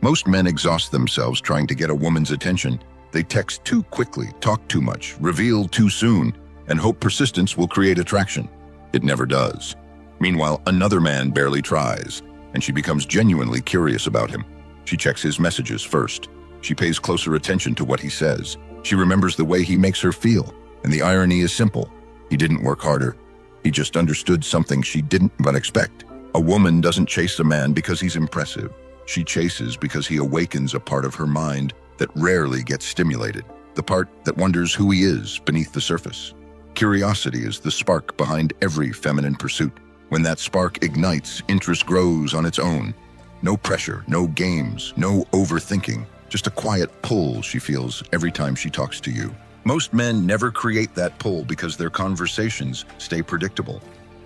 Most men exhaust themselves trying to get a woman's attention. They text too quickly, talk too much, reveal too soon, and hope persistence will create attraction. It never does. Meanwhile, another man barely tries, and she becomes genuinely curious about him. She checks his messages first. She pays closer attention to what he says. She remembers the way he makes her feel, and the irony is simple. He didn't work harder. He just understood something she didn't but expect. A woman doesn't chase a man because he's impressive. She chases because he awakens a part of her mind that rarely gets stimulated, the part that wonders who he is beneath the surface. Curiosity is the spark behind every feminine pursuit. When that spark ignites, interest grows on its own. No pressure, no games, no overthinking, just a quiet pull she feels every time she talks to you. Most men never create that pull because their conversations stay predictable.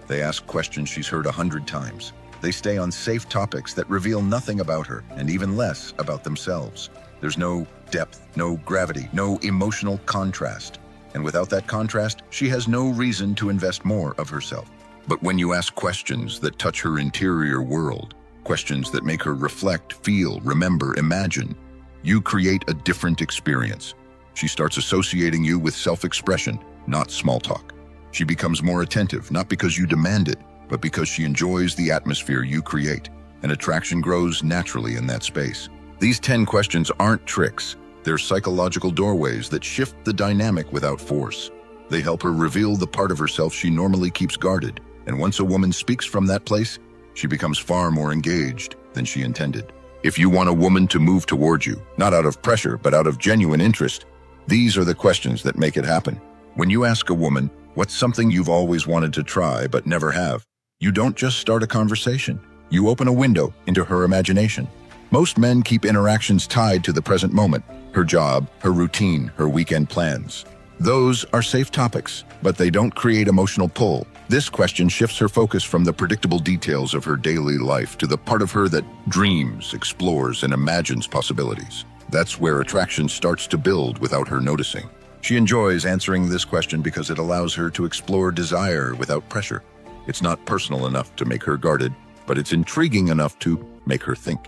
They ask questions she's heard 100 times. They stay on safe topics that reveal nothing about her and even less about themselves. There's no depth, no gravity, no emotional contrast. And without that contrast, she has no reason to invest more of herself. But when you ask questions that touch her interior world, questions that make her reflect, feel, remember, imagine, you create a different experience. She starts associating you with self-expression, not small talk. She becomes more attentive, not because you demand it, but because she enjoys the atmosphere you create, and attraction grows naturally in that space. These 10 questions aren't tricks. They're psychological doorways that shift the dynamic without force. They help her reveal the part of herself she normally keeps guarded, and once a woman speaks from that place, she becomes far more engaged than she intended. If you want a woman to move toward you, not out of pressure, but out of genuine interest, these are the questions that make it happen. When you ask a woman, what's something you've always wanted to try but never have, you don't just start a conversation. You open a window into her imagination. Most men keep interactions tied to the present moment, her job, her routine, her weekend plans. Those are safe topics, but they don't create emotional pull. This question shifts her focus from the predictable details of her daily life to the part of her that dreams, explores, and imagines possibilities. That's where attraction starts to build without her noticing. She enjoys answering this question because it allows her to explore desire without pressure. It's not personal enough to make her guarded, but it's intriguing enough to make her think.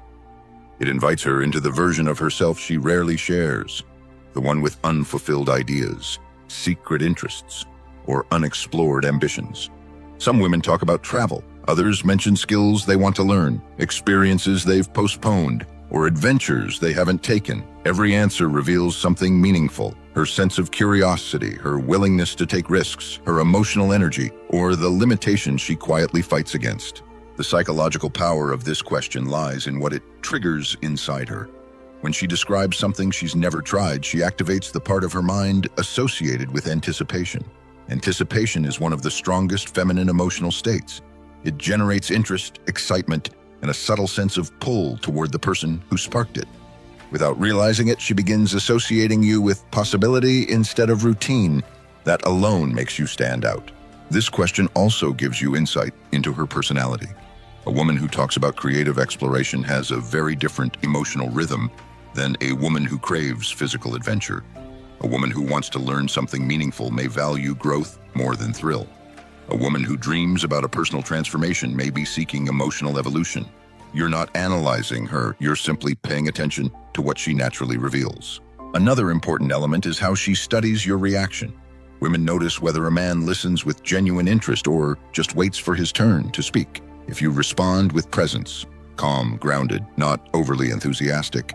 It invites her into the version of herself she rarely shares, the one with unfulfilled ideas, secret interests, or unexplored ambitions. Some women talk about travel. Others mention skills they want to learn, experiences they've postponed, or adventures they haven't taken. Every answer reveals something meaningful: her sense of curiosity, her willingness to take risks, her emotional energy, or the limitations she quietly fights against. The psychological power of this question lies in what it triggers inside her. When she describes something she's never tried, she activates the part of her mind associated with anticipation. Anticipation is one of the strongest feminine emotional states. It generates interest, excitement, and a subtle sense of pull toward the person who sparked it. Without realizing it, she begins associating you with possibility instead of routine. That alone makes you stand out. This question also gives you insight into her personality. A woman who talks about creative exploration has a very different emotional rhythm than a woman who craves physical adventure. A woman who wants to learn something meaningful may value growth more than thrill. A woman who dreams about a personal transformation may be seeking emotional evolution. You're not analyzing her, you're simply paying attention to what she naturally reveals. Another important element is how she studies your reaction. Women notice whether a man listens with genuine interest or just waits for his turn to speak. If you respond with presence, calm, grounded, not overly enthusiastic,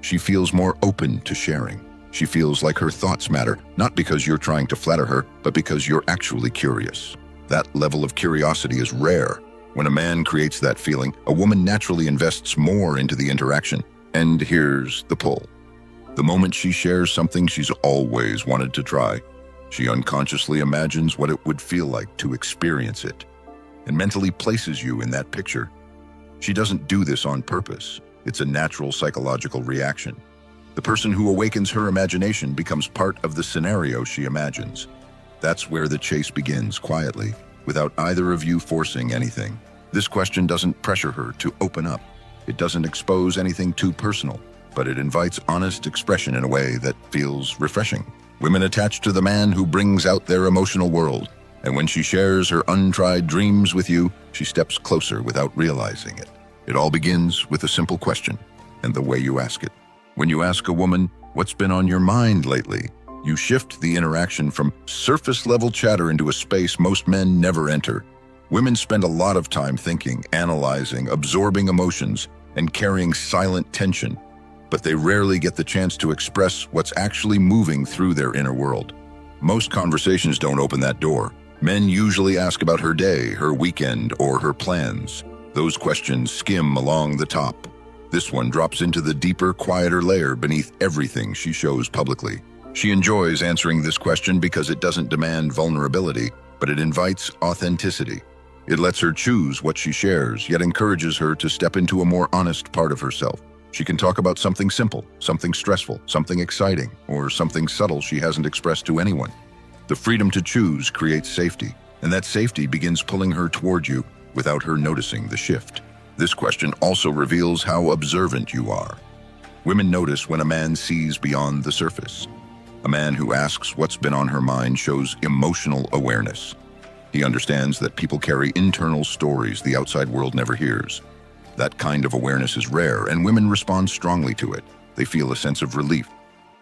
she feels more open to sharing. She feels like her thoughts matter, not because you're trying to flatter her, but because you're actually curious. That level of curiosity is rare. When a man creates that feeling, a woman naturally invests more into the interaction. And here's the pull. The moment she shares something she's always wanted to try, she unconsciously imagines what it would feel like to experience it, and mentally places you in that picture. She doesn't do this on purpose. It's a natural psychological reaction. The person who awakens her imagination becomes part of the scenario she imagines. That's where the chase begins quietly, without either of you forcing anything. This question doesn't pressure her to open up. It doesn't expose anything too personal, but it invites honest expression in a way that feels refreshing. Women attach to the man who brings out their emotional world, and when she shares her untried dreams with you, she steps closer without realizing it. It all begins with a simple question. and the way you ask it. When you ask a woman, "What's been on your mind lately?" you shift the interaction from surface-level chatter into a space most men never enter. Women spend a lot of time thinking, analyzing, absorbing emotions, and carrying silent tension, but they rarely get the chance to express what's actually moving through their inner world. Most conversations don't open that door. Men usually ask about her day, her weekend, or her plans. Those questions skim along the top. This one drops into the deeper, quieter layer beneath everything she shows publicly. She enjoys answering this question because it doesn't demand vulnerability, but it invites authenticity. It lets her choose what she shares, yet encourages her to step into a more honest part of herself. She can talk about something simple, something stressful, something exciting, or something subtle she hasn't expressed to anyone. The freedom to choose creates safety, and that safety begins pulling her toward you without her noticing the shift. This question also reveals how observant you are. Women notice when a man sees beyond the surface. A man who asks what's been on her mind shows emotional awareness. He understands that people carry internal stories the outside world never hears. That kind of awareness is rare, and women respond strongly to it. They feel a sense of relief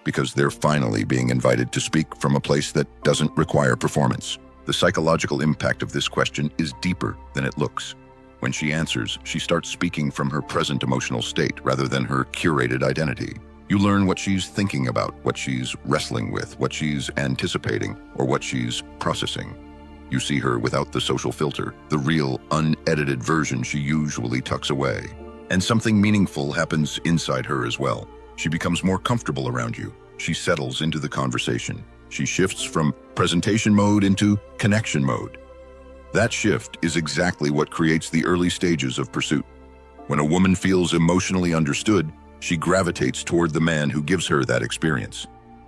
because they're finally being invited to speak from a place that doesn't require performance. The psychological impact of this question is deeper than it looks. When she answers, she starts speaking from her present emotional state rather than her curated identity. You learn what she's thinking about, what she's wrestling with, what she's anticipating, or what she's processing. You see her without the social filter, the real, unedited version she usually tucks away. And something meaningful happens inside her as well. She becomes more comfortable around you. She settles into the conversation. She shifts from presentation mode into connection mode. That shift is exactly what creates the early stages of pursuit. When a woman feels emotionally understood, she gravitates toward the man who gives her that experience.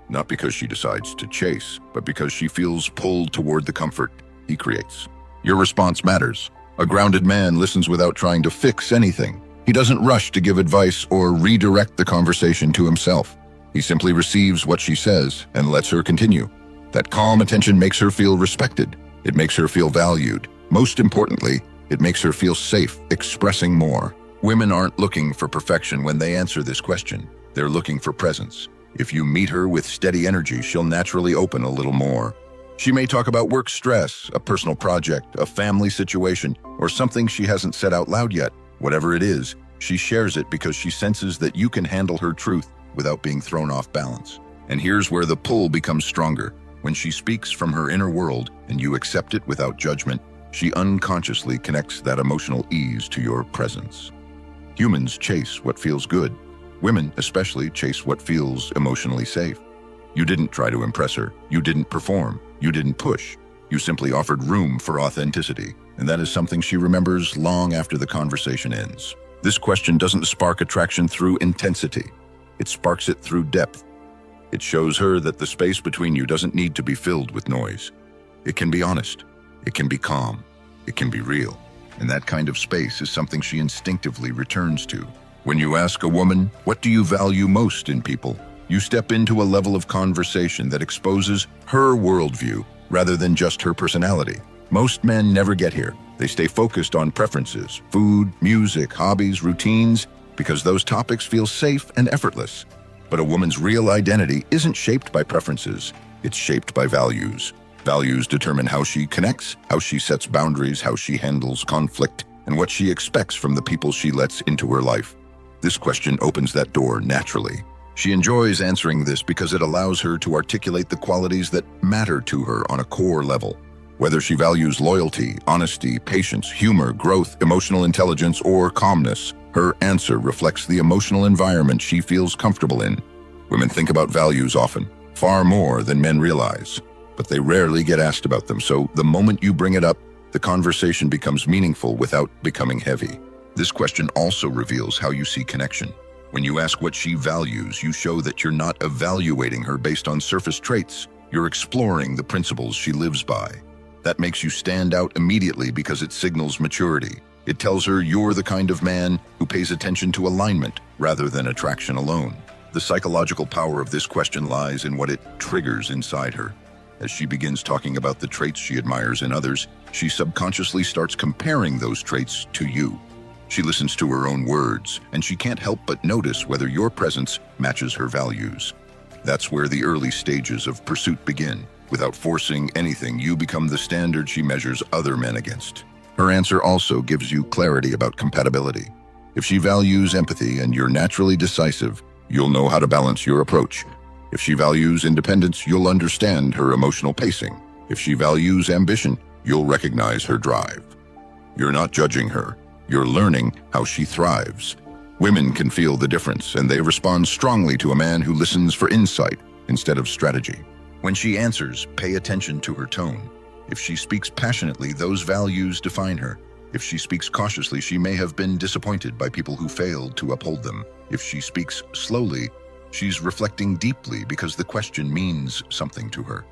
Not because she decides to chase, but because she feels pulled toward the comfort he creates. Your response matters. A grounded man listens without trying to fix anything. He doesn't rush to give advice or redirect the conversation to himself. He simply receives what she says and lets her continue. That calm attention makes her feel respected. It makes her feel valued. Most importantly, it makes her feel safe, expressing more. Women aren't looking for perfection when they answer this question. They're looking for presence. If you meet her with steady energy, she'll naturally open a little more. She may talk about work stress, a personal project, a family situation, or something she hasn't said out loud yet. Whatever it is, she shares it because she senses that you can handle her truth without being thrown off balance. And here's where the pull becomes stronger. When she speaks from her inner world and you accept it without judgment, she unconsciously connects that emotional ease to your presence. Humans chase what feels good. Women especially chase what feels emotionally safe. You didn't try to impress her. You didn't perform. You didn't push. You simply offered room for authenticity, and that is something she remembers long after the conversation ends. This question doesn't spark attraction through intensity. It sparks it through depth. It shows her that the space between you doesn't need to be filled with noise. It can be honest. It can be calm. It can be real. And that kind of space is something she instinctively returns to. When you ask a woman, "What do you value most in people?" you step into a level of conversation that exposes her worldview rather than just her personality. Most men never get here. They stay focused on preferences, food, music, hobbies, routines, because those topics feel safe and effortless. But a woman's real identity isn't shaped by preferences. It's shaped by values. Values determine how she connects, how she sets boundaries, how she handles conflict, and what she expects from the people she lets into her life. This question opens that door naturally. She enjoys answering this because it allows her to articulate the qualities that matter to her on a core level. Whether she values loyalty, honesty, patience, humor, growth, emotional intelligence, or calmness, her answer reflects the emotional environment she feels comfortable in. Women think about values often, far more than men realize, but they rarely get asked about them. So the moment you bring it up, the conversation becomes meaningful without becoming heavy. This question also reveals how you see connection. When you ask what she values, you show that you're not evaluating her based on surface traits. You're exploring the principles she lives by. That makes you stand out immediately because it signals maturity. It tells her you're the kind of man who pays attention to alignment rather than attraction alone. The psychological power of this question lies in what it triggers inside her. As she begins talking about the traits she admires in others, she subconsciously starts comparing those traits to you. She listens to her own words, and she can't help but notice whether your presence matches her values. That's where the early stages of pursuit begin. Without forcing anything, you become the standard she measures other men against. Her answer also gives you clarity about compatibility. If she values empathy and you're naturally decisive, you'll know how to balance your approach. If she values independence, you'll understand her emotional pacing. If she values ambition, you'll recognize her drive. You're not judging her. You're learning how she thrives. Women can feel the difference, and they respond strongly to a man who listens for insight instead of strategy. When she answers, pay attention to her tone. If she speaks passionately, those values define her. If she speaks cautiously, she may have been disappointed by people who failed to uphold them. If she speaks slowly, she's reflecting deeply because the question means something to her.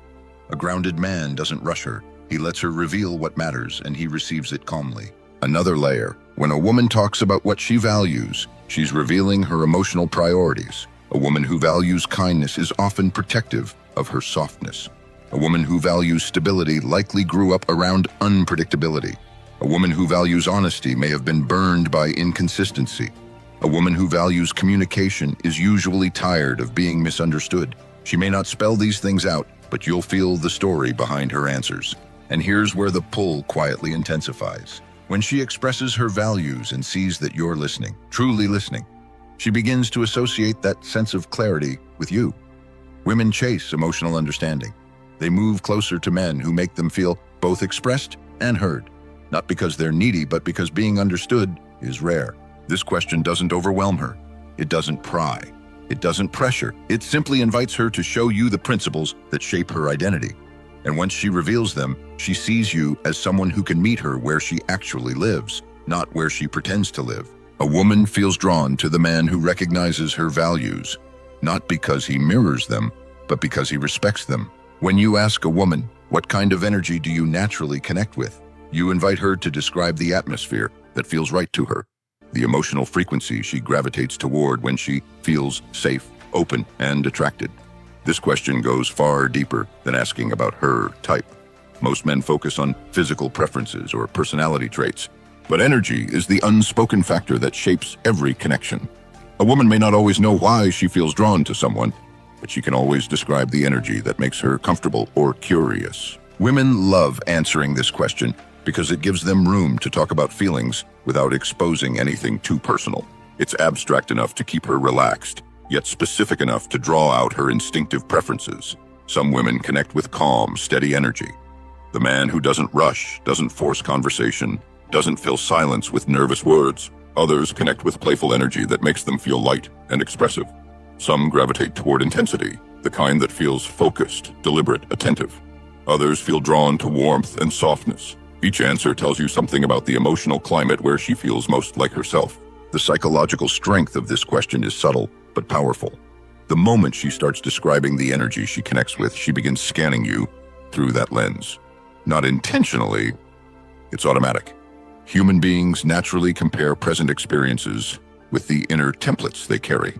A grounded man doesn't rush her. He lets her reveal what matters, and he receives it calmly. Another layer. When a woman talks about what she values, she's revealing her emotional priorities. A woman who values kindness is often protective of her softness. A woman who values stability likely grew up around unpredictability. A woman who values honesty may have been burned by inconsistency. A woman who values communication is usually tired of being misunderstood. She may not spell these things out, but you'll feel the story behind her answers. And here's where the pull quietly intensifies. When she expresses her values and sees that you're listening, truly listening, she begins to associate that sense of clarity with you. Women chase emotional understanding. They move closer to men who make them feel both expressed and heard, not because they're needy, but because being understood is rare. This question doesn't overwhelm her. It doesn't pry. It doesn't pressure. It simply invites her to show you the principles that shape her identity. And once she reveals them, she sees you as someone who can meet her where she actually lives, not where she pretends to live. A woman feels drawn to the man who recognizes her values, not because he mirrors them, but because he respects them. When you ask a woman, what kind of energy do you naturally connect with? You invite her to describe the atmosphere that feels right to her, the emotional frequency she gravitates toward when she feels safe, open, and attracted. This question goes far deeper than asking about her type. Most men focus on physical preferences or personality traits, but energy is the unspoken factor that shapes every connection. A woman may not always know why she feels drawn to someone, but she can always describe the energy that makes her comfortable or curious. Women love answering this question because it gives them room to talk about feelings without exposing anything too personal. It's abstract enough to keep her relaxed, yet specific enough to draw out her instinctive preferences. Some women connect with calm, steady energy. The man who doesn't rush, doesn't force conversation, doesn't fill silence with nervous words. Others connect with playful energy that makes them feel light and expressive. Some gravitate toward intensity, the kind that feels focused, deliberate, attentive. Others feel drawn to warmth and softness. Each answer tells you something about the emotional climate where she feels most like herself. The psychological strength of this question is subtle but powerful. The moment she starts describing the energy she connects with, she begins scanning you through that lens. Not intentionally, it's automatic. Human beings naturally compare present experiences with the inner templates they carry.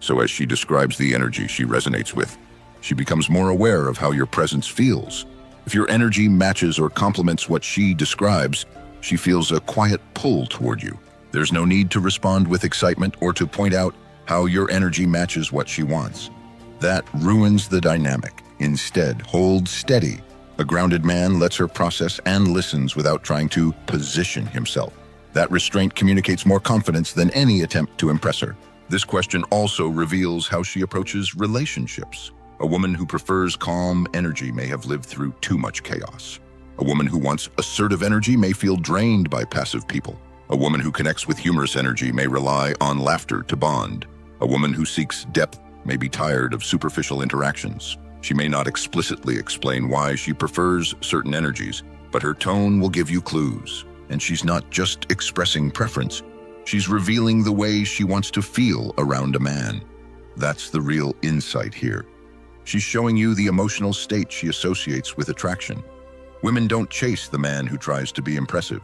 So as she describes the energy she resonates with, she becomes more aware of how your presence feels. If your energy matches or complements what she describes, she feels a quiet pull toward you. There's no need to respond with excitement or to point out how your energy matches what she wants. That ruins the dynamic. Instead, hold steady. A grounded man lets her process and listens without trying to position himself. That restraint communicates more confidence than any attempt to impress her. This question also reveals how she approaches relationships. A woman who prefers calm energy may have lived through too much chaos. A woman who wants assertive energy may feel drained by passive people. A woman who connects with humorous energy may rely on laughter to bond. A woman who seeks depth may be tired of superficial interactions. She may not explicitly explain why she prefers certain energies, but her tone will give you clues. And she's not just expressing preference, she's revealing the way she wants to feel around a man. That's the real insight here. She's showing you the emotional state she associates with attraction. Women don't chase the man who tries to be impressive.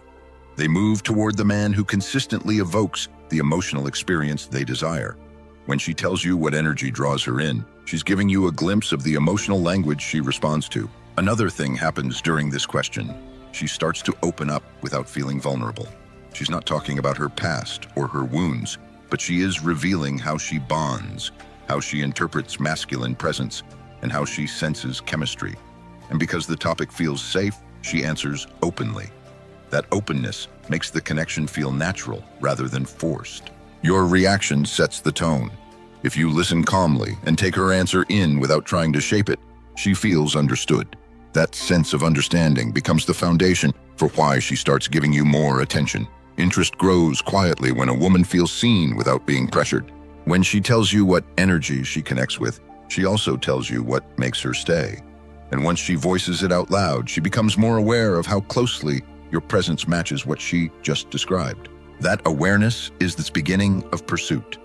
They move toward the man who consistently evokes the emotional experience they desire. When she tells you what energy draws her in, she's giving you a glimpse of the emotional language she responds to. Another thing happens during this question. She starts to open up without feeling vulnerable. She's not talking about her past or her wounds, but she is revealing how she bonds, how she interprets masculine presence, and how she senses chemistry. And because the topic feels safe, she answers openly. That openness makes the connection feel natural rather than forced. Your reaction sets the tone. If you listen calmly and take her answer in without trying to shape it, she feels understood. That sense of understanding becomes the foundation for why she starts giving you more attention. Interest grows quietly when a woman feels seen without being pressured. When she tells you what energy she connects with, she also tells you what makes her stay. And once she voices it out loud, she becomes more aware of how closely your presence matches what she just described. That awareness is the beginning of pursuit,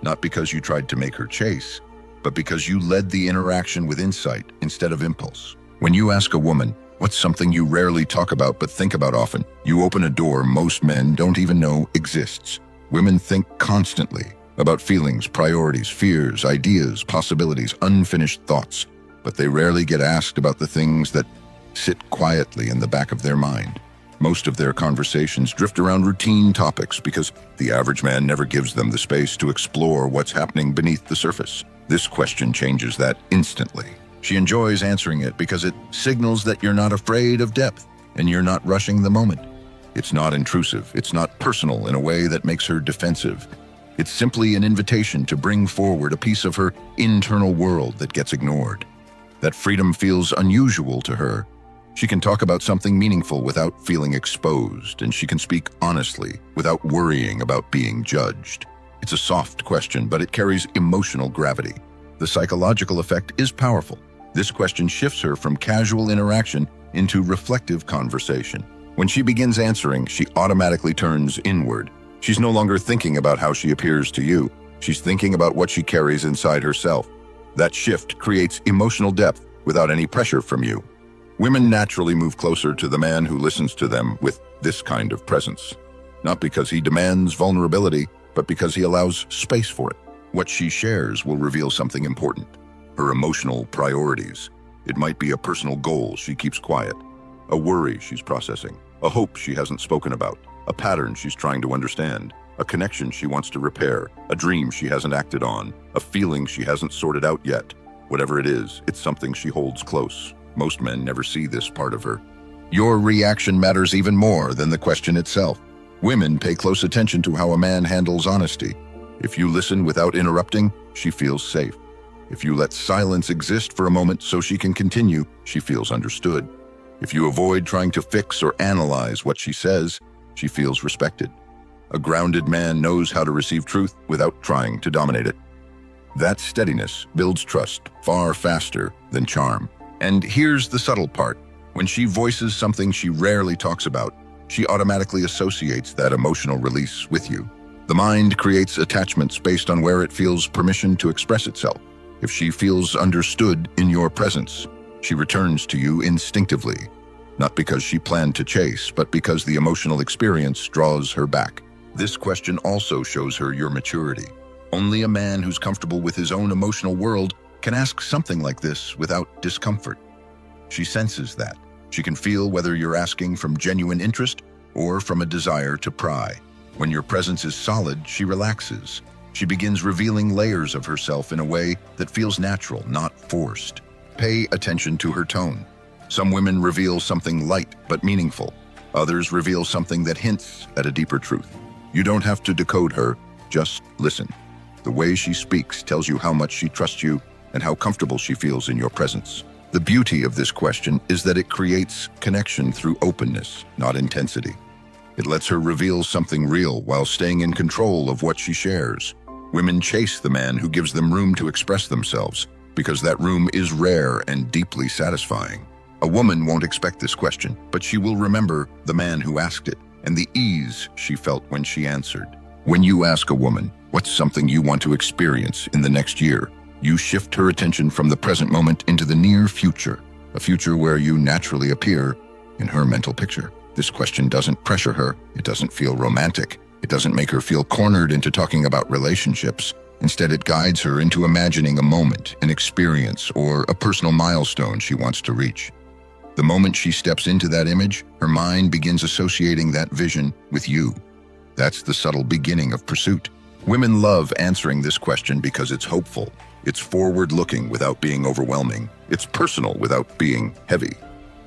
not because you tried to make her chase, but because you led the interaction with insight instead of impulse. When you ask a woman, what's something you rarely talk about but think about often, you open a door most men don't even know exists. Women think constantly about feelings, priorities, fears, ideas, possibilities, unfinished thoughts, but they rarely get asked about the things that sit quietly in the back of their mind. Most of their conversations drift around routine topics because the average man never gives them the space to explore what's happening beneath the surface. This question changes that instantly. She enjoys answering it because it signals that you're not afraid of depth and you're not rushing the moment. It's not intrusive. It's not personal in a way that makes her defensive. It's simply an invitation to bring forward a piece of her internal world that gets ignored. That freedom feels unusual to her. She can talk about something meaningful without feeling exposed, and she can speak honestly without worrying about being judged. It's a soft question, but it carries emotional gravity. The psychological effect is powerful. This question shifts her from casual interaction into reflective conversation. When she begins answering, she automatically turns inward. She's no longer thinking about how she appears to you. She's thinking about what she carries inside herself. That shift creates emotional depth without any pressure from you. Women naturally move closer to the man who listens to them with this kind of presence. Not because he demands vulnerability, but because he allows space for it. What she shares will reveal something important. Her emotional priorities. It might be a personal goal she keeps quiet, a worry she's processing, a hope she hasn't spoken about, a pattern she's trying to understand, a connection she wants to repair, a dream she hasn't acted on, a feeling she hasn't sorted out yet. Whatever it is, it's something she holds close. Most men never see this part of her. Your reaction matters even more than the question itself. Women pay close attention to how a man handles honesty. If you listen without interrupting, she feels safe. If you let silence exist for a moment so she can continue, she feels understood. If you avoid trying to fix or analyze what she says, she feels respected. A grounded man knows how to receive truth without trying to dominate it. That steadiness builds trust far faster than charm. And here's the subtle part. When she voices something she rarely talks about, she automatically associates that emotional release with you. The mind creates attachments based on where it feels permission to express itself. If she feels understood in your presence, she returns to you instinctively, not because she planned to chase, but because the emotional experience draws her back. This question also shows her your maturity. Only a man who's comfortable with his own emotional world can ask something like this without discomfort. She senses that. She can feel whether you're asking from genuine interest or from a desire to pry. When your presence is solid, she relaxes. She begins revealing layers of herself in a way that feels natural, not forced. Pay attention to her tone. Some women reveal something light but meaningful. Others reveal something that hints at a deeper truth. You don't have to decode her, just listen. The way she speaks tells you how much she trusts you and how comfortable she feels in your presence. The beauty of this question is that it creates connection through openness, not intensity. It lets her reveal something real while staying in control of what she shares. Women chase the man who gives them room to express themselves, because that room is rare and deeply satisfying. A woman won't expect this question, but she will remember the man who asked it and the ease she felt when she answered. When you ask a woman, what's something you want to experience in the next year, you shift her attention from the present moment into the near future, a future where you naturally appear in her mental picture. This question doesn't pressure her. It doesn't feel romantic. It doesn't make her feel cornered into talking about relationships. Instead, it guides her into imagining a moment, an experience, or a personal milestone she wants to reach. The moment she steps into that image, her mind begins associating that vision with you. That's the subtle beginning of pursuit. Women love answering this question because it's hopeful. It's forward-looking without being overwhelming. It's personal without being heavy.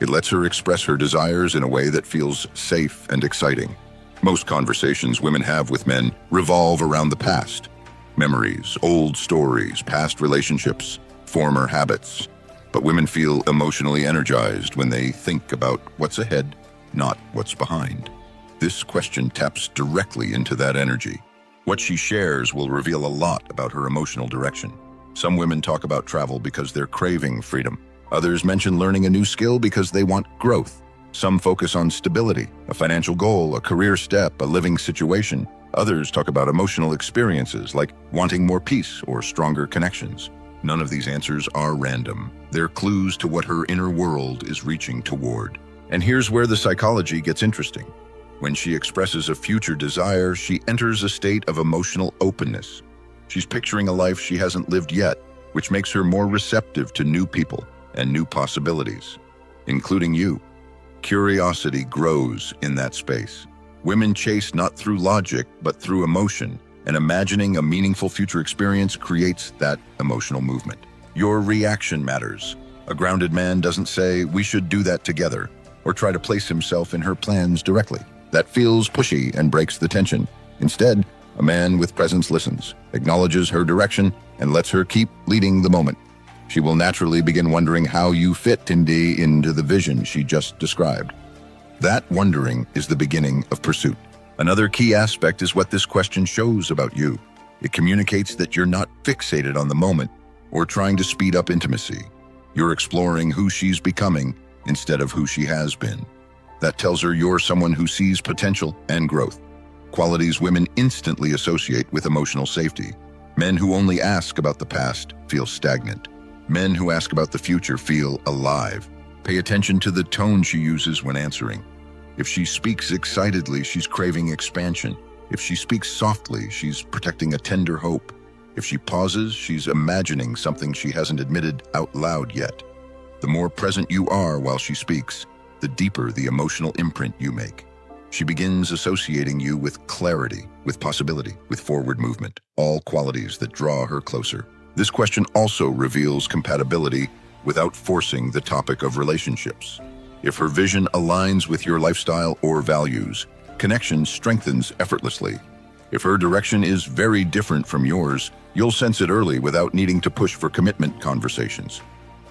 It lets her express her desires in a way that feels safe and exciting. Most conversations women have with men revolve around the past. Memories, old stories, past relationships, former habits. But women feel emotionally energized when they think about what's ahead, not what's behind. This question taps directly into that energy. What she shares will reveal a lot about her emotional direction. Some women talk about travel because they're craving freedom. Others mention learning a new skill because they want growth. Some focus on stability, a financial goal, a career step, a living situation. Others talk about emotional experiences like wanting more peace or stronger connections. None of these answers are random. They're clues to what her inner world is reaching toward. And here's where the psychology gets interesting. When she expresses a future desire, she enters a state of emotional openness. She's picturing a life she hasn't lived yet, which makes her more receptive to new people and new possibilities, including you. Curiosity grows in that space. Women chase not through logic, but through emotion, and imagining a meaningful future experience creates that emotional movement. Your reaction matters. A grounded man doesn't say, "We should do that together," or try to place himself in her plans directly. That feels pushy and breaks the tension. Instead, a man with presence listens, acknowledges her direction, and lets her keep leading the moment. She will naturally begin wondering how you fit into the vision she just described. That wondering is the beginning of pursuit. Another key aspect is what this question shows about you. It communicates that you're not fixated on the moment or trying to speed up intimacy. You're exploring who she's becoming instead of who she has been. That tells her you're someone who sees potential and growth, qualities women instantly associate with emotional safety. Men who only ask about the past feel stagnant. Men who ask about the future feel alive. Pay attention to the tone she uses when answering. If she speaks excitedly, she's craving expansion. If she speaks softly, she's protecting a tender hope. If she pauses, she's imagining something she hasn't admitted out loud yet. The more present you are while she speaks, the deeper the emotional imprint you make. She begins associating you with clarity, with possibility, with forward movement, all qualities that draw her closer. This question also reveals compatibility without forcing the topic of relationships. If her vision aligns with your lifestyle or values, connection strengthens effortlessly. If her direction is very different from yours, you'll sense it early without needing to push for commitment conversations.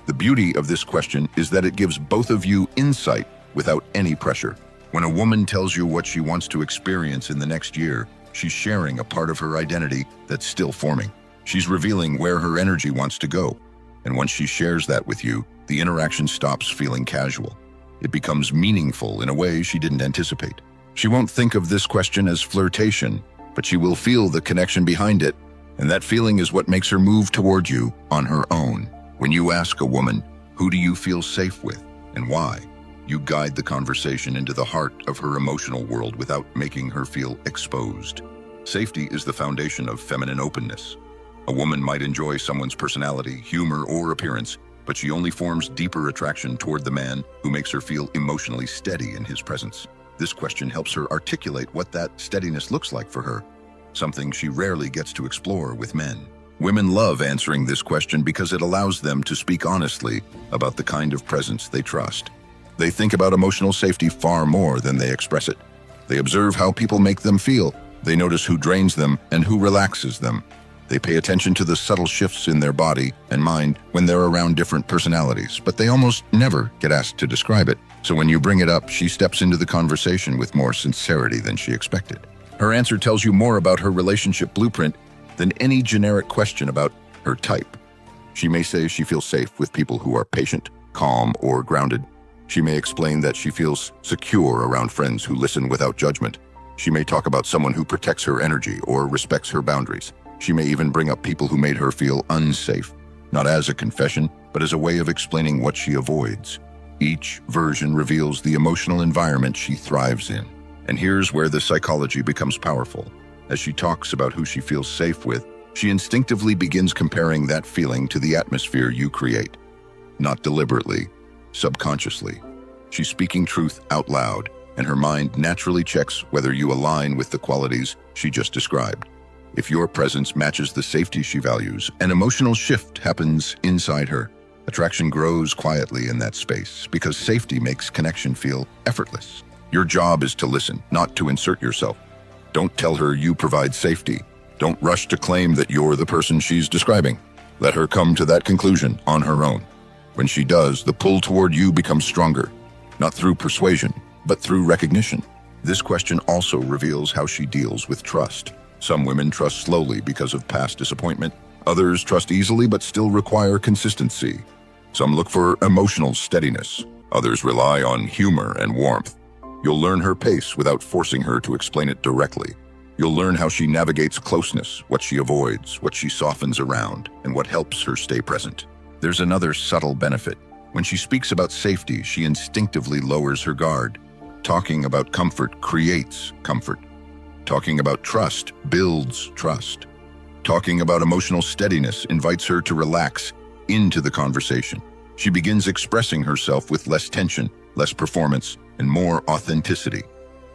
The beauty of this question is that it gives both of you insight without any pressure. When a woman tells you what she wants to experience in the next year, she's sharing a part of her identity that's still forming. She's revealing where her energy wants to go. And once she shares that with you, the interaction stops feeling casual. It becomes meaningful in a way she didn't anticipate. She won't think of this question as flirtation, but she will feel the connection behind it, and that feeling is what makes her move toward you on her own. When you ask a woman, "Who do you feel safe with and why?" you guide the conversation into the heart of her emotional world without making her feel exposed. Safety is the foundation of feminine openness. A woman might enjoy someone's personality, humor, or appearance, but she only forms deeper attraction toward the man who makes her feel emotionally steady in his presence. This question helps her articulate what that steadiness looks like for her, something she rarely gets to explore with men. Women love answering this question because it allows them to speak honestly about the kind of presence they trust. They think about emotional safety far more than they express it. They observe how people make them feel. They notice who drains them and who relaxes them. They pay attention to the subtle shifts in their body and mind when they're around different personalities, but they almost never get asked to describe it. So when you bring it up, she steps into the conversation with more sincerity than she expected. Her answer tells you more about her relationship blueprint than any generic question about her type. She may say she feels safe with people who are patient, calm, or grounded. She may explain that she feels secure around friends who listen without judgment. She may talk about someone who protects her energy or respects her boundaries. She may even bring up people who made her feel unsafe, not as a confession, but as a way of explaining what she avoids. Each version reveals the emotional environment she thrives in. And here's where the psychology becomes powerful. As she talks about who she feels safe with, she instinctively begins comparing that feeling to the atmosphere you create. Not deliberately, subconsciously. She's speaking truth out loud, and her mind naturally checks whether you align with the qualities she just described. If your presence matches the safety she values, an emotional shift happens inside her. Attraction grows quietly in that space because safety makes connection feel effortless. Your job is to listen, not to insert yourself. Don't tell her you provide safety. Don't rush to claim that you're the person she's describing. Let her come to that conclusion on her own. When she does, the pull toward you becomes stronger, not through persuasion, but through recognition. This question also reveals how she deals with trust. Some women trust slowly because of past disappointment. Others trust easily but still require consistency. Some look for emotional steadiness. Others rely on humor and warmth. You'll learn her pace without forcing her to explain it directly. You'll learn how she navigates closeness, what she avoids, what she softens around, and what helps her stay present. There's another subtle benefit. When she speaks about safety, she instinctively lowers her guard. Talking about comfort creates comfort. Talking about trust builds trust. Talking about emotional steadiness invites her to relax into the conversation. She begins expressing herself with less tension, less performance, and more authenticity.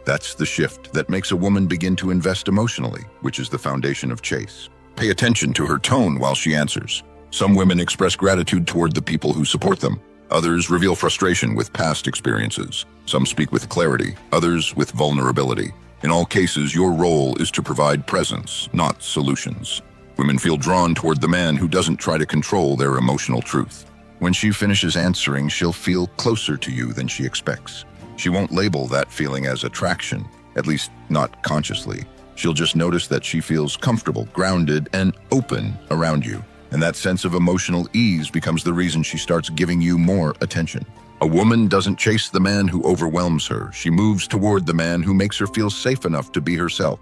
That's the shift that makes a woman begin to invest emotionally, which is the foundation of chase. Pay attention to her tone while she answers. Some women express gratitude toward the people who support them. Others reveal frustration with past experiences. Some speak with clarity, others with vulnerability. In all cases, your role is to provide presence, not solutions. Women feel drawn toward the man who doesn't try to control their emotional truth. When she finishes answering, she'll feel closer to you than she expects. She won't label that feeling as attraction, at least not consciously. She'll just notice that she feels comfortable, grounded, and open around you. And that sense of emotional ease becomes the reason she starts giving you more attention. A woman doesn't chase the man who overwhelms her. She moves toward the man who makes her feel safe enough to be herself.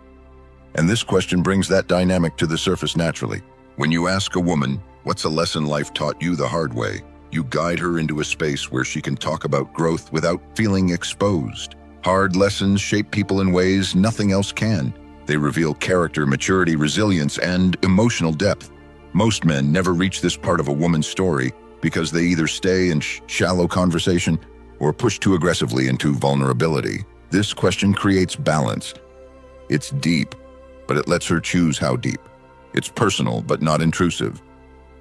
And this question brings that dynamic to the surface naturally. When you ask a woman, "What's a lesson life taught you the hard way?" you guide her into a space where she can talk about growth without feeling exposed. Hard lessons shape people in ways nothing else can. They reveal character, maturity, resilience, and emotional depth. Most men never reach this part of a woman's story because they either stay in shallow conversation or push too aggressively into vulnerability. This question creates balance. It's deep, but it lets her choose how deep. It's personal, but not intrusive.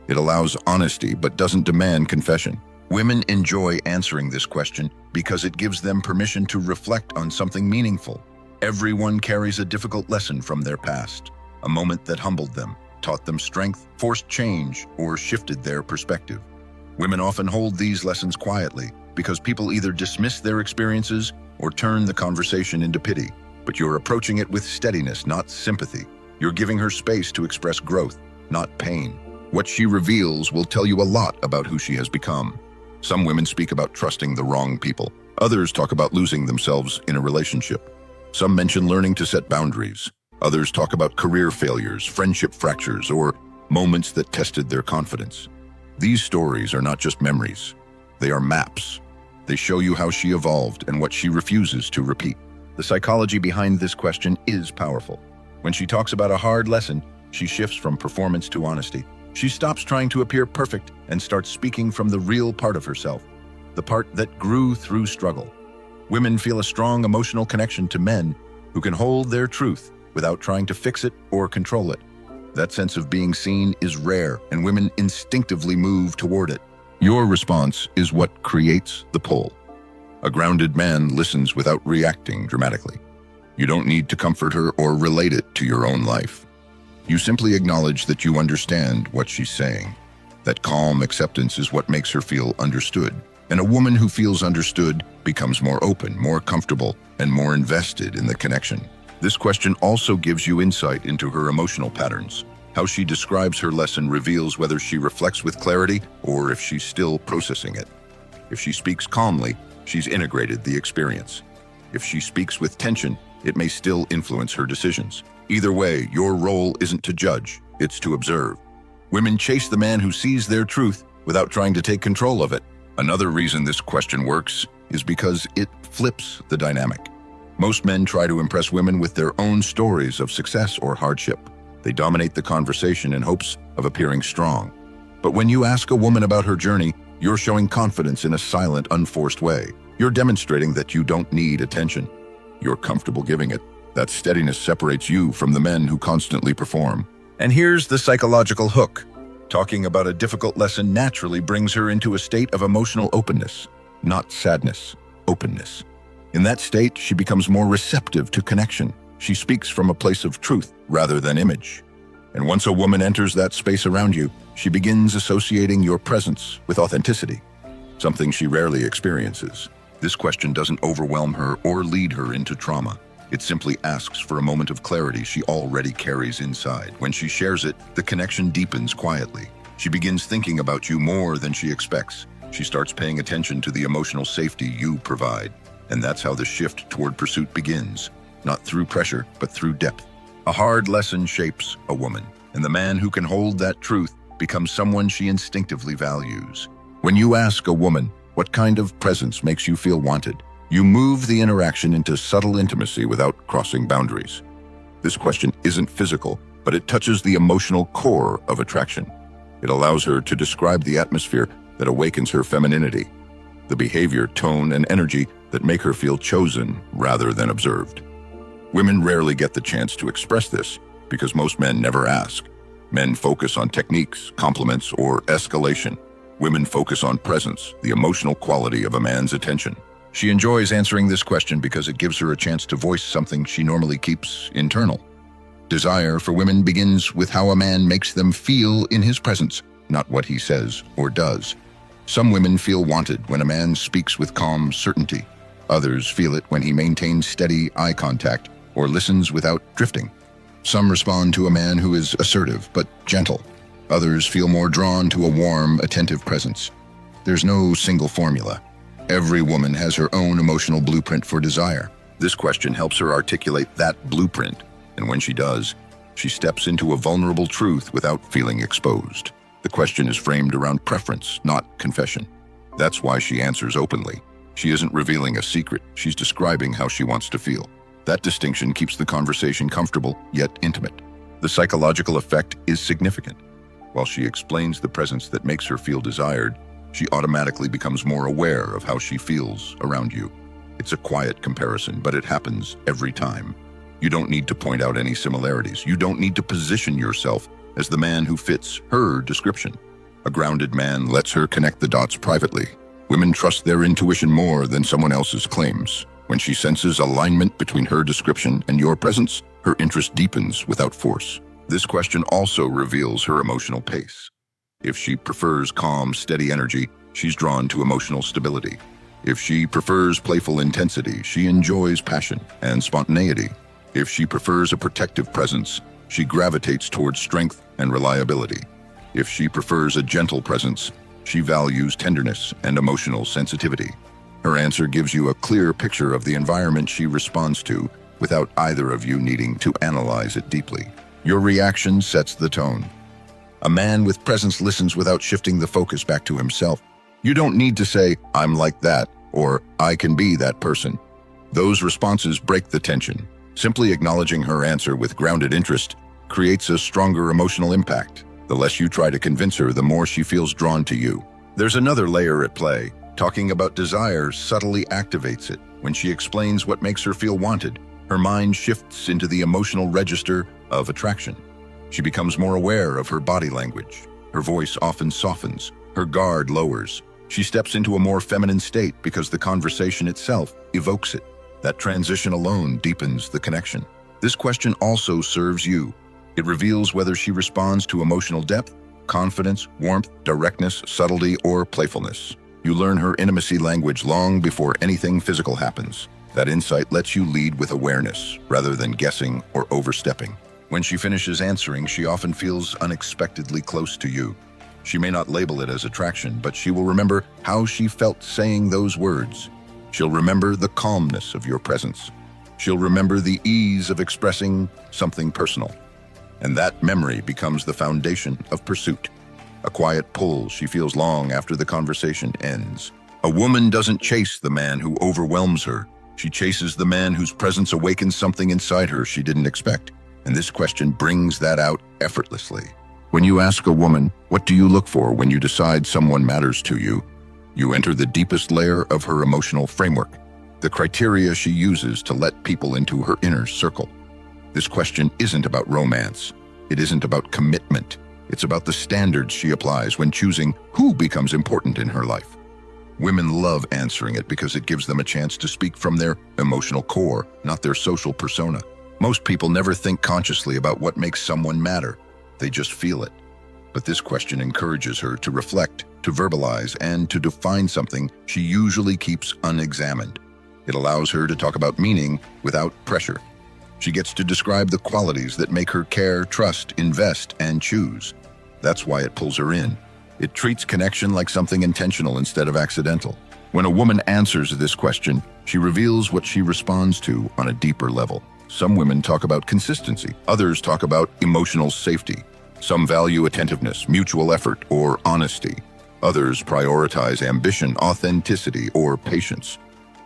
It allows honesty, but doesn't demand confession. Women enjoy answering this question because it gives them permission to reflect on something meaningful. Everyone carries a difficult lesson from their past, a moment that humbled them, taught them strength, forced change, or shifted their perspective. Women often hold these lessons quietly because people either dismiss their experiences or turn the conversation into pity. But you're approaching it with steadiness, not sympathy. You're giving her space to express growth, not pain. What she reveals will tell you a lot about who she has become. Some women speak about trusting the wrong people. Others talk about losing themselves in a relationship. Some mention learning to set boundaries. Others talk about career failures, friendship fractures, or moments that tested their confidence. These stories are not just memories. They are maps. They show you how she evolved and what she refuses to repeat. The psychology behind this question is powerful. When she talks about a hard lesson, she shifts from performance to honesty. She stops trying to appear perfect and starts speaking from the real part of herself, the part that grew through struggle. Women feel a strong emotional connection to men who can hold their truth without trying to fix it or control it. That sense of being seen is rare, and women instinctively move toward it. Your response is what creates the pull. A grounded man listens without reacting dramatically. You don't need to comfort her or relate it to your own life. You simply acknowledge that you understand what she's saying. That calm acceptance is what makes her feel understood. And a woman who feels understood becomes more open, more comfortable, and more invested in the connection. This question also gives you insight into her emotional patterns. How she describes her lesson reveals whether she reflects with clarity or if she's still processing it. If she speaks calmly, she's integrated the experience. If she speaks with tension, it may still influence her decisions. Either way, your role isn't to judge, it's to observe. Women chase the man who sees their truth without trying to take control of it. Another reason this question works is because it flips the dynamic. Most men try to impress women with their own stories of success or hardship. They dominate the conversation in hopes of appearing strong. But when you ask a woman about her journey, you're showing confidence in a silent, unforced way. You're demonstrating that you don't need attention. You're comfortable giving it. That steadiness separates you from the men who constantly perform. And here's the psychological hook. Talking about a difficult lesson naturally brings her into a state of emotional openness, not sadness, openness. In that state, she becomes more receptive to connection. She speaks from a place of truth rather than image. And once a woman enters that space around you, she begins associating your presence with authenticity, something she rarely experiences. This question doesn't overwhelm her or lead her into trauma. It simply asks for a moment of clarity she already carries inside. When she shares it, the connection deepens quietly. She begins thinking about you more than she expects. She starts paying attention to the emotional safety you provide. And that's how the shift toward pursuit begins. Not through pressure, but through depth. A hard lesson shapes a woman, and the man who can hold that truth becomes someone she instinctively values. When you ask a woman, what kind of presence makes you feel wanted? You move the interaction into subtle intimacy without crossing boundaries. This question isn't physical, but it touches the emotional core of attraction. It allows her to describe the atmosphere that awakens her femininity, the behavior, tone, and energy that make her feel chosen rather than observed. Women rarely get the chance to express this because most men never ask. Men focus on techniques, compliments, or escalation. Women focus on presence, the emotional quality of a man's attention. She enjoys answering this question because it gives her a chance to voice something she normally keeps internal. Desire for women begins with how a man makes them feel in his presence, not what he says or does. Some women feel wanted when a man speaks with calm certainty. Others feel it when he maintains steady eye contact or listens without drifting. Some respond to a man who is assertive but gentle. Others feel more drawn to a warm, attentive presence. There's no single formula. Every woman has her own emotional blueprint for desire. This question helps her articulate that blueprint, and when she does, she steps into a vulnerable truth without feeling exposed. The question is framed around preference, not confession. That's why she answers openly. She isn't revealing a secret, she's describing how she wants to feel. That distinction keeps the conversation comfortable, yet intimate. The psychological effect is significant. While she explains the presence that makes her feel desired, she automatically becomes more aware of how she feels around you. It's a quiet comparison, but it happens every time. You don't need to point out any similarities. You don't need to position yourself as the man who fits her description. A grounded man lets her connect the dots privately. Women trust their intuition more than someone else's claims. When she senses alignment between her description and your presence, her interest deepens without force. This question also reveals her emotional pace. If she prefers calm, steady energy, she's drawn to emotional stability. If she prefers playful intensity, she enjoys passion and spontaneity. If she prefers a protective presence, she gravitates towards strength and reliability. If she prefers a gentle presence, she values tenderness and emotional sensitivity. Her answer gives you a clear picture of the environment she responds to without either of you needing to analyze it deeply. Your reaction sets the tone. A man with presence listens without shifting the focus back to himself. You don't need to say, "I'm like that," or "I can be that person." Those responses break the tension. Simply acknowledging her answer with grounded interest creates a stronger emotional impact. The less you try to convince her, the more she feels drawn to you. There's another layer at play. Talking about desire subtly activates it. When she explains what makes her feel wanted, her mind shifts into the emotional register of attraction. She becomes more aware of her body language. Her voice often softens. Her guard lowers. She steps into a more feminine state because the conversation itself evokes it. That transition alone deepens the connection. This question also serves you. It reveals whether she responds to emotional depth, confidence, warmth, directness, subtlety, or playfulness. You learn her intimacy language long before anything physical happens. That insight lets you lead with awareness rather than guessing or overstepping. When she finishes answering, she often feels unexpectedly close to you. She may not label it as attraction, but she will remember how she felt saying those words. She'll remember the calmness of your presence. She'll remember the ease of expressing something personal. And that memory becomes the foundation of pursuit. A quiet pull she feels long after the conversation ends. A woman doesn't chase the man who overwhelms her. She chases the man whose presence awakens something inside her she didn't expect. And this question brings that out effortlessly. When you ask a woman, "What do you look for when you decide someone matters to you?" You enter the deepest layer of her emotional framework, the criteria she uses to let people into her inner circle. This question isn't about romance. It isn't about commitment. It's about the standards she applies when choosing who becomes important in her life. Women love answering it because it gives them a chance to speak from their emotional core, not their social persona. Most people never think consciously about what makes someone matter. They just feel it. But this question encourages her to reflect, to verbalize, and to define something she usually keeps unexamined. It allows her to talk about meaning without pressure. She gets to describe the qualities that make her care, trust, invest, and choose. That's why it pulls her in. It treats connection like something intentional instead of accidental. When a woman answers this question, she reveals what she responds to on a deeper level. Some women talk about consistency. Others talk about emotional safety. Some value attentiveness, mutual effort, or honesty. Others prioritize ambition, authenticity, or patience.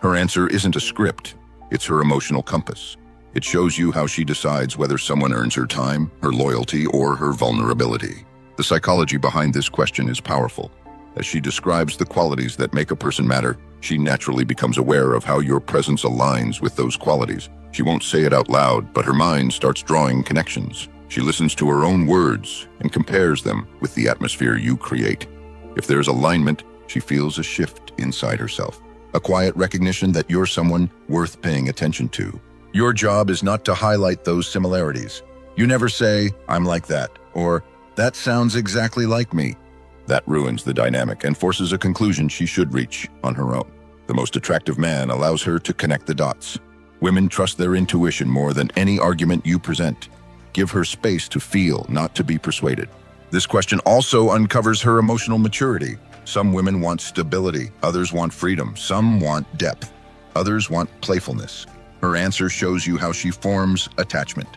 Her answer isn't a script. It's her emotional compass. It shows you how she decides whether someone earns her time, her loyalty, or her vulnerability. The psychology behind this question is powerful. As she describes the qualities that make a person matter, she naturally becomes aware of how your presence aligns with those qualities. She won't say it out loud, but her mind starts drawing connections. She listens to her own words and compares them with the atmosphere you create. If there's alignment, she feels a shift inside herself, a quiet recognition that you're someone worth paying attention to. Your job is not to highlight those similarities. You never say, "I'm like that," or "that sounds exactly like me." That ruins the dynamic and forces a conclusion she should reach on her own. The most attractive man allows her to connect the dots. Women trust their intuition more than any argument you present. Give her space to feel, not to be persuaded. This question also uncovers her emotional maturity. Some women want stability, others want freedom, some want depth, others want playfulness. Her answer shows you how she forms attachment.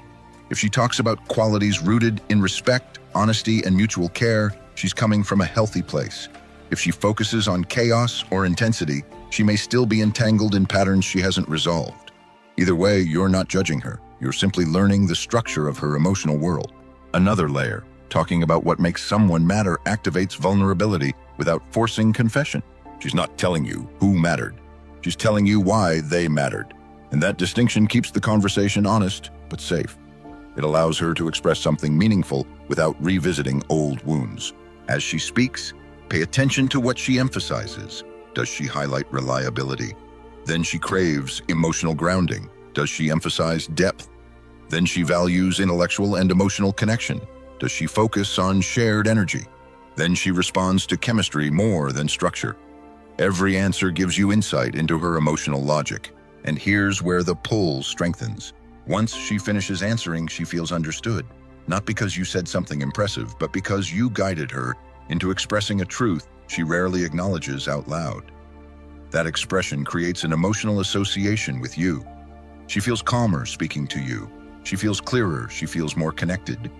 If she talks about qualities rooted in respect, honesty, and mutual care, she's coming from a healthy place. If she focuses on chaos or intensity, she may still be entangled in patterns she hasn't resolved. Either way, you're not judging her. You're simply learning the structure of her emotional world. Another layer, talking about what makes someone matter, activates vulnerability without forcing confession. She's not telling you who mattered. She's telling you why they mattered. And that distinction keeps the conversation honest, but safe. It allows her to express something meaningful without revisiting old wounds. As she speaks, pay attention to what she emphasizes. Does she highlight reliability? Then she craves emotional grounding. Does she emphasize depth? Then she values intellectual and emotional connection. Does she focus on shared energy? Then she responds to chemistry more than structure. Every answer gives you insight into her emotional logic. And here's where the pull strengthens. Once she finishes answering, she feels understood. Not because you said something impressive, but because you guided her into expressing a truth she rarely acknowledges out loud. That expression creates an emotional association with you. She feels calmer speaking to you. She feels clearer. She feels more connected.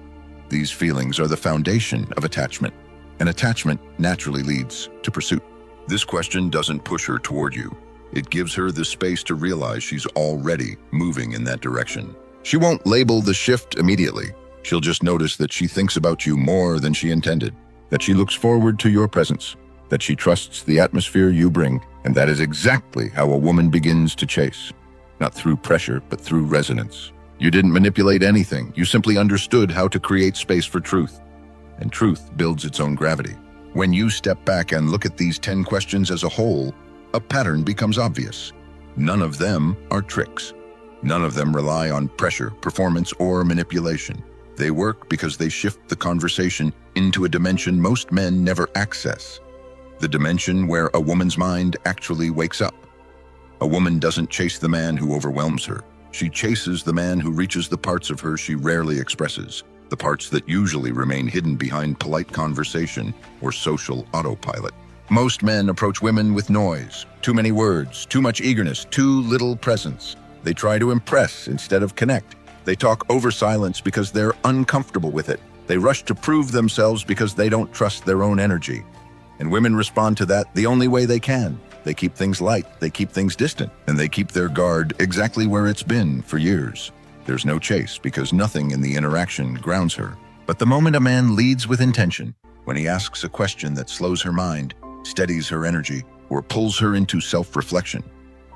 These feelings are the foundation of attachment, and attachment naturally leads to pursuit. This question doesn't push her toward you. It gives her the space to realize she's already moving in that direction. She won't label the shift immediately. She'll just notice that she thinks about you more than she intended, that she looks forward to your presence, that she trusts the atmosphere you bring, and that is exactly how a woman begins to chase. Not through pressure, but through resonance. You didn't manipulate anything. You simply understood how to create space for truth. And truth builds its own gravity. When you step back and look at these 10 questions as a whole, a pattern becomes obvious. None of them are tricks. None of them rely on pressure, performance, or manipulation. They work because they shift the conversation into a dimension most men never access. The dimension where a woman's mind actually wakes up. A woman doesn't chase the man who overwhelms her. She chases the man who reaches the parts of her she rarely expresses, the parts that usually remain hidden behind polite conversation or social autopilot. Most men approach women with noise, too many words, too much eagerness, too little presence. They try to impress instead of connect. They talk over silence because they're uncomfortable with it. They rush to prove themselves because they don't trust their own energy. And women respond to that the only way they can. They keep things light, they keep things distant, and they keep their guard exactly where it's been for years. There's no chase because nothing in the interaction grounds her. But the moment a man leads with intention, when he asks a question that slows her mind, steadies her energy, or pulls her into self-reflection.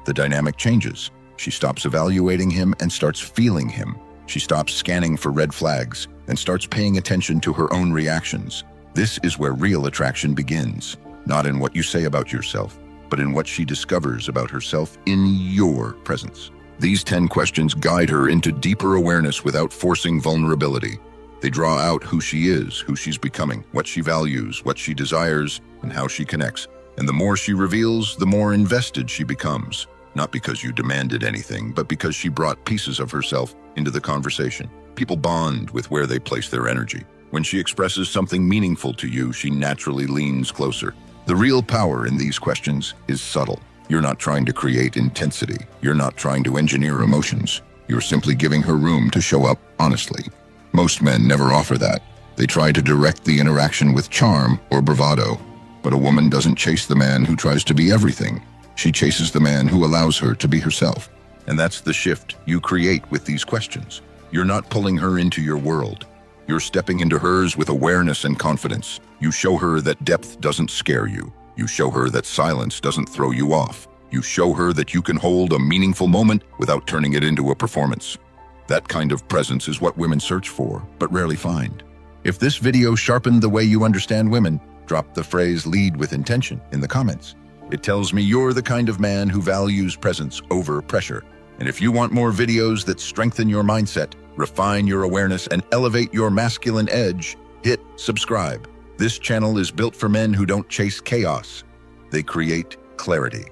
The dynamic changes. She stops evaluating him and starts feeling him. She stops scanning for red flags and starts paying attention to her own reactions. This is where real attraction begins, not in what you say about yourself, but in what she discovers about herself in your presence. These 10 questions guide her into deeper awareness without forcing vulnerability. They draw out who she is, who she's becoming, what she values, what she desires, and how she connects. And the more she reveals, the more invested she becomes. Not because you demanded anything, but because she brought pieces of herself into the conversation. People bond with where they place their energy. When she expresses something meaningful to you, she naturally leans closer. The real power in these questions is subtle. You're not trying to create intensity. You're not trying to engineer emotions. You're simply giving her room to show up honestly. Most men never offer that. They try to direct the interaction with charm or bravado. But a woman doesn't chase the man who tries to be everything. She chases the man who allows her to be herself. And that's the shift you create with these questions. You're not pulling her into your world. You're stepping into hers with awareness and confidence. You show her that depth doesn't scare you. You show her that silence doesn't throw you off. You show her that you can hold a meaningful moment without turning it into a performance. That kind of presence is what women search for, but rarely find. If this video sharpened the way you understand women, drop the phrase "lead with intention" in the comments. It tells me you're the kind of man who values presence over pressure. And if you want more videos that strengthen your mindset, refine your awareness, and elevate your masculine edge, hit subscribe. This channel is built for men who don't chase chaos. They create clarity.